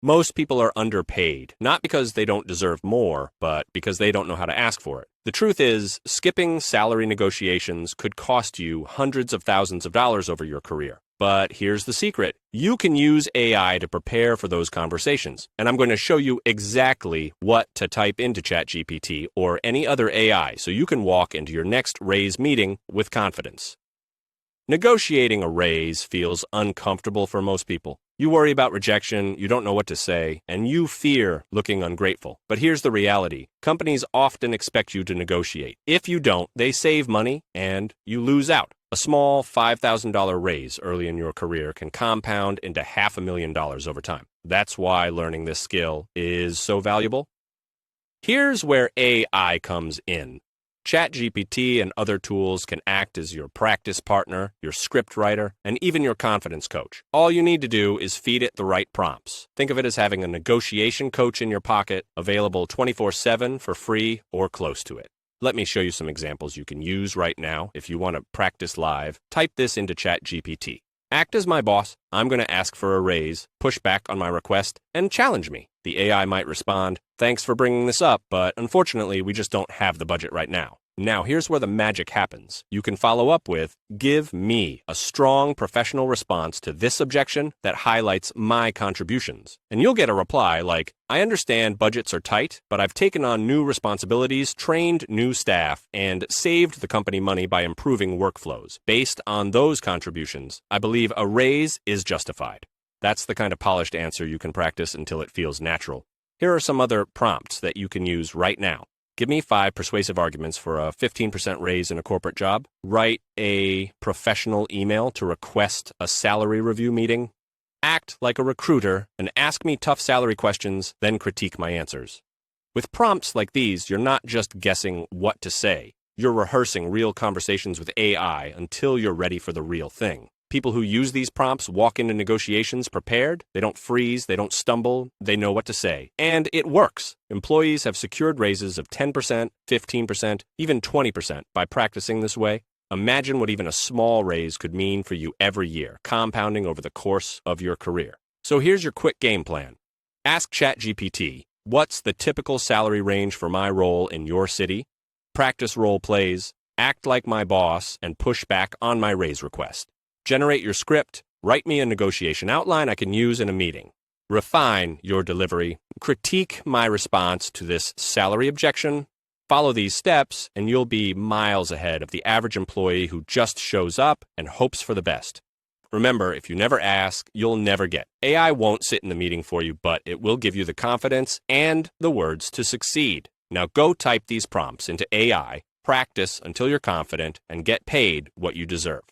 Most people are underpaid, not because they don't deserve more, but because they don't know how to ask for it. The truth is, skipping salary negotiations could cost you hundreds of thousands of dollars over your career. But here's the secret. You can use AI to prepare for those conversations. And I'm going to show you exactly what to type into ChatGPT or any other AI so you can walk into your next raise meeting with confidence. Negotiating a raise feels uncomfortable for most people. You worry about rejection, you don't know what to say, and you fear looking ungrateful. But here's the reality. Companies often expect you to negotiate. If you don't, they save money and you lose out. A small $5,000 raise early in your career can compound into $500,000 over time. That's why learning this skill is so valuable. Here's where AI comes in. ChatGPT and other tools can act as your practice partner, your script writer, and even your confidence coach. All you need to do is feed it the right prompts. Think of it as having a negotiation coach in your pocket, available 24/7 for free or close to it. Let me show you some examples you can use right now if you want to practice live. Type this into ChatGPT. Act as my boss. I'm going to ask for a raise, push back on my request, and challenge me. The AI might respond, "Thanks for bringing this up, but unfortunately, we just don't have the budget right now." Now, here's where the magic happens. You can follow up with, "Give me a strong professional response to this objection that highlights my contributions." And you'll get a reply like, "I understand budgets are tight, but I've taken on new responsibilities, trained new staff, and saved the company money by improving workflows. Based on those contributions, I believe a raise is justified." That's the kind of polished answer you can practice until it feels natural. Here are some other prompts that you can use right now. Give me 5 persuasive arguments for a 15% raise in a corporate job. Write a professional email to request a salary review meeting. Act like a recruiter and ask me tough salary questions, then critique my answers. With prompts like these, you're not just guessing what to say. You're rehearsing real conversations with AI until you're ready for the real thing. People who use these prompts walk into negotiations prepared. They don't freeze, they don't stumble, they know what to say. And it works. Employees have secured raises of 10%, 15%, even 20% by practicing this way. Imagine what even a small raise could mean for you every year, compounding over the course of your career. So here's your quick game plan. Ask ChatGPT, "What's the typical salary range for my role in your city?" Practice role plays, act like my boss, and push back on my raise request. Generate your script, write me a negotiation outline I can use in a meeting. Refine your delivery, critique my response to this salary objection. Follow these steps, and you'll be miles ahead of the average employee who just shows up and hopes for the best. Remember, if you never ask, you'll never get. AI won't sit in the meeting for you, but it will give you the confidence and the words to succeed. Now go type these prompts into AI, practice until you're confident, and get paid what you deserve.